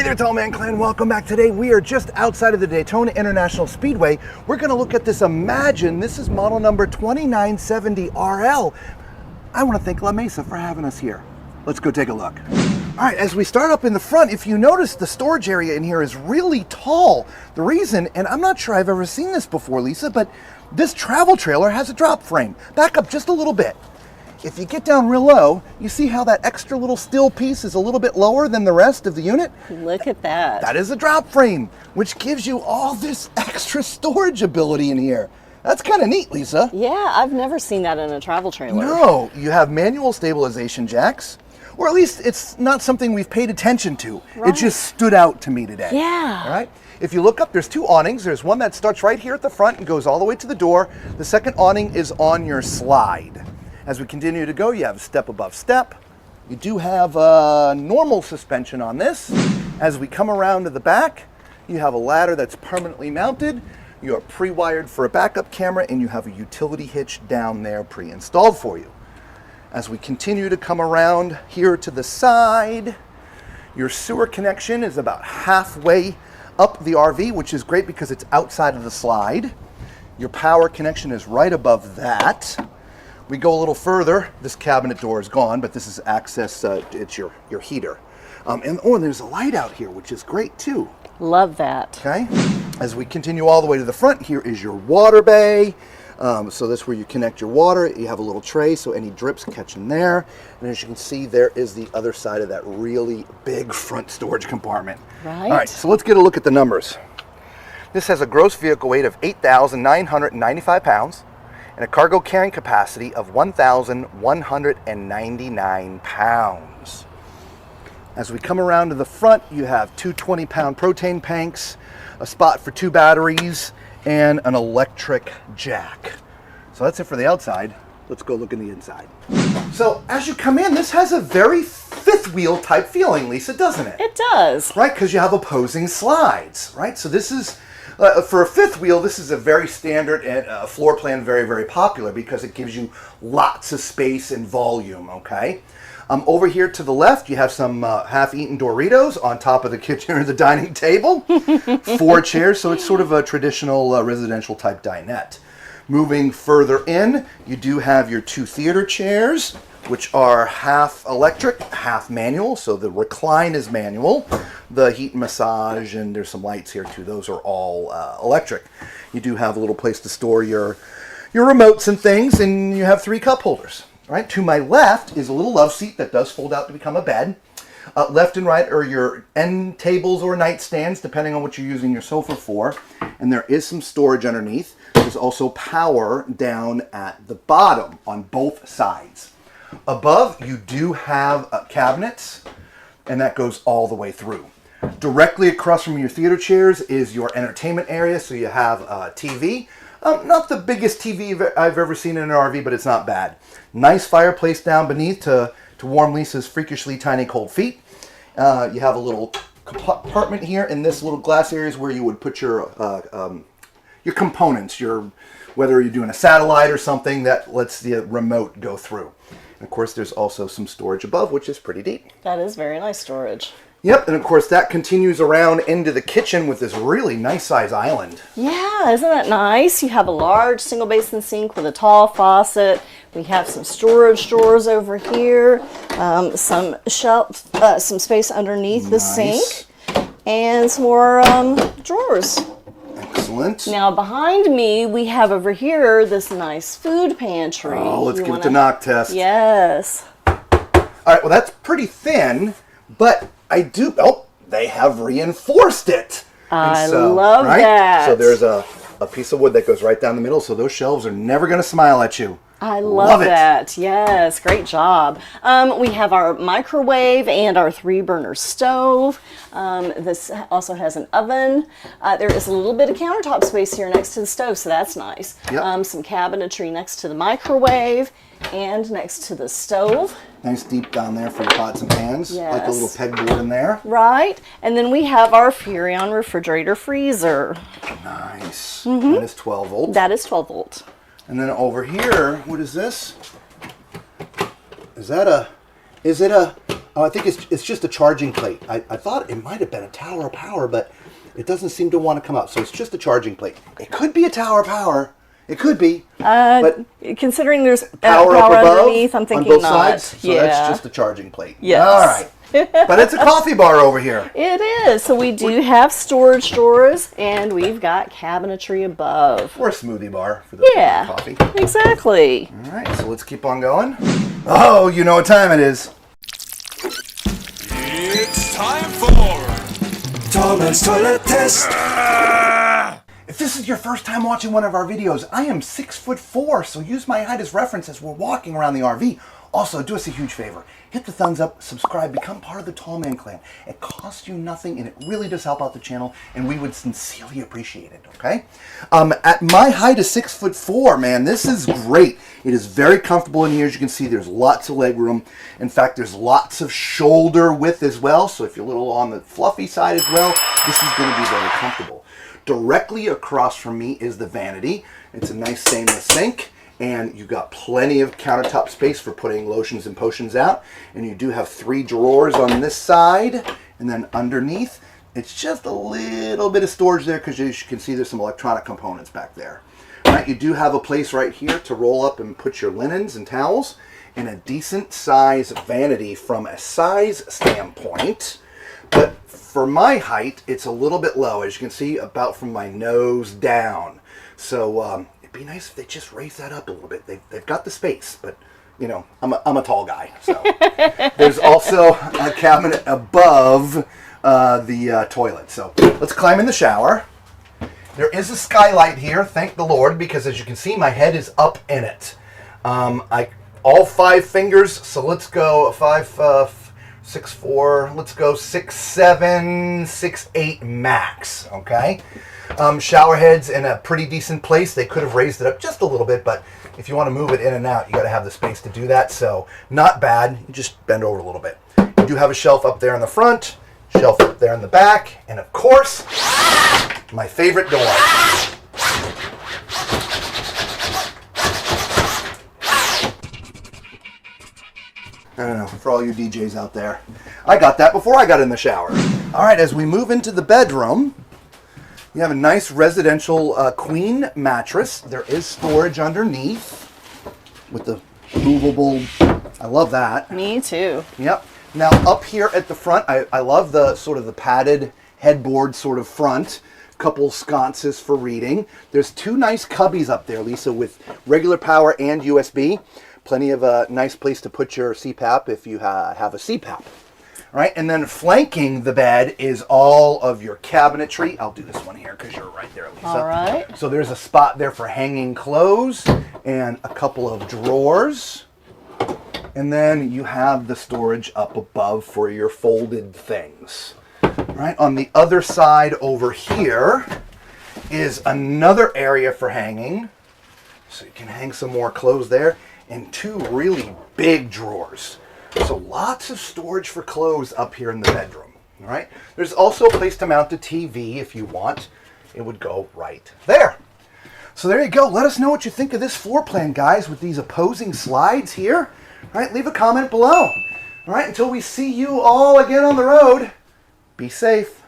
there, Tall Man Clan. Welcome back. Today we are just outside of the Daytona International Speedway. We're going to look at this Imagine. This is model number 2970RL. I want to thank La Mesa for having us here. Let's go take a look. All right, as we start up in the front, if you notice, the storage area in here is really tall. The reason, and I'm not sure I've ever seen this before, Lisa, but this travel trailer has a drop frame. Back up just a little bit. If you get down real low, you see how that extra little steel piece is a little bit lower than the rest of the unit? Look at that. That is a drop frame, which gives you all this extra storage ability in here. That's kind of neat, Lisa. Yeah, I've never seen that in a travel trailer. No, you have manual stabilization jacks, or at least it's not something we've paid attention to. Right. It just stood out to me today. Yeah. All right. If you look up, there's two awnings. There's one that starts right here at the front and goes all the way to the door. The second awning is on your slide. As we continue to go, you have step above step. You do have a normal suspension on this. As we come around to the back, you have a ladder that's permanently mounted. You are pre-wired for a backup camera, and you have a utility hitch down there pre-installed for you. As we continue to come around here to the side, your sewer connection is about halfway up the RV, which is great because it's outside of the slide. Your power connection is right above that. We go a little further. This cabinet door is gone, but this is access, it's your heater. And there's a light out here, which is great too. Love that. Okay. As we continue all the way to the front, here is your water bay. So that's where you connect your water. You have a little tray, so any drips catch in there. And as you can see, there is the other side of that really big front storage compartment. Right. All right, so let's get a look at the numbers. This has a gross vehicle weight of 8,995 pounds. And a cargo carrying capacity of 1,199 pounds. As we come around to the front, you have two 20-pound propane tanks, a spot for two batteries, and an electric jack. So that's it for the outside. Let's go look in the inside. So as you come in, this has a very fifth wheel type feeling, Lisa, doesn't it? It does. Right, because you have opposing slides, right? So this is, for a fifth wheel, this is a very standard floor plan, very, very popular because it gives you lots of space and volume, okay? Over here to the left, you have some half-eaten Doritos on top of the kitchen or the dining table. 4 chairs, so it's sort of a traditional residential type dinette. Moving further in, you do have your 2 theater chairs, which are half electric, half manual. So the recline is manual. The heat and massage, and there's some lights here too. Those are all electric. You do have a little place to store your remotes and things, and you have 3 cup holders. Right, to my left is a little love seat that does fold out to become a bed. Left and right are your end tables or nightstands, depending on what you're using your sofa for. And there is some storage underneath. There's also power down at the bottom on both sides. Above, you do have cabinets, and that goes all the way through. Directly across from your theater chairs is your entertainment area, so you have a TV. Not the biggest TV I've ever seen in an RV, but it's not bad. Nice fireplace down beneath to warm Lisa's freakishly tiny cold feet. You have a little compartment here, and this little glass area is where you would put your components, whether you're doing a satellite or something that lets the remote go through. And of course, there's also some storage above, which is pretty deep. That is very nice storage. Yep, and of course that continues around into the kitchen with this really nice size island. Yeah, isn't that nice? You have a large single basin sink with a tall faucet. We have some storage drawers over here, some shelf, some space underneath the sink, and some more drawers. Excellent. Now behind me, we have over here this nice food pantry. Oh, let's give it the knock test. Yes. All right, well that's pretty thin, but they have reinforced it. I love that. So there's a piece of wood that goes right down the middle, so those shelves are never going to smile at you. I love that. Yes, great job. We have our microwave and our 3-burner stove. This also has an oven. There is a little bit of countertop space here next to the stove, so that's nice. Yep. Some cabinetry next to the microwave and next to the stove. Nice deep down there for your pots and pans. Yes. Like a little pegboard in there. Right. And then we have our Furrion refrigerator freezer. Nice. That is 12 volt. That is 12 volt. And then over here, what is this? Is it a Oh, I think it's just a charging plate. I thought it might have been a tower of power, but it doesn't seem to want to come up. So it's just a charging plate. It could be a tower of power. It could be. But Considering there's power up above underneath, I'm thinking on both not. sides. So that's just a charging plate. Yes. All right. But it's a coffee bar over here. It is. So we do have storage drawers, and we've got cabinetry above. Or a smoothie bar for the coffee. Exactly. All right, so let's keep on going. Oh, you know what time it is. It's time for Tallman's Toilet Test. If this is your first time watching one of our videos, I am 6'4", so use my height as reference as we're walking around the RV. Also, do us a huge favor. Hit the thumbs up, subscribe, become part of the Tallman clan. It costs you nothing, and it really does help out the channel, and we would sincerely appreciate it, okay? At my height of 6'4", man, this is great. It is very comfortable in here. As you can see, there's lots of leg room. In fact, there's lots of shoulder width as well, so if you're a little on the fluffy side as well, this is going to be very comfortable. Directly across from me is the vanity. It's a nice stainless sink. And you've got plenty of countertop space for putting lotions and potions out. And you do have 3 drawers on this side. And then underneath, it's just a little bit of storage there because as you can see, there's some electronic components back there. All right, you do have a place right here to roll up and put your linens and towels. And a decent size vanity from a size standpoint. But for my height, it's a little bit low. As you can see, about from my nose down. So, it'd be nice if they just raise that up a little bit. They've got the space, but you know, I'm a tall guy. So there's also a cabinet above the toilet. So let's climb in the shower. There is a skylight here, thank the Lord, because as you can see, my head is up in it. All 5 fingers. So let's go 5, 6, 4. Let's go 6, 7, 6, 8 max. Okay. Shower heads in a pretty decent place. They could have raised it up just a little bit, but if you want to move it in and out, you got to have the space to do that. So not bad. You just bend over a little bit. You do have a shelf up there in the front, shelf up there in the back, and of course, my favorite door. I don't know, for all you DJs out there. I got that before I got in the shower. All right, as we move into the bedroom, you have a nice residential queen mattress. There is storage underneath with the movable. I love that. Me too. Yep. Now up here at the front, I love the sort of the padded headboard sort of front. Couple sconces for reading. There's 2 nice cubbies up there, Lisa, with regular power and USB. Plenty of a nice place to put your CPAP if you have a CPAP. All right, and then flanking the bed is all of your cabinetry. I'll do this one here because you're right there, Lisa. All right. So there's a spot there for hanging clothes and a couple of drawers. And then you have the storage up above for your folded things. All right, on the other side over here is another area for hanging. So you can hang some more clothes there. And 2 really big drawers. So lots of storage for clothes up here in the bedroom. All right. There's also a place to mount the TV if you want. It would go right there. So there you go. Let us know what you think of this floor plan, guys, with these opposing slides here. All right. Leave a comment below. All right. Until we see you all again on the road, be safe.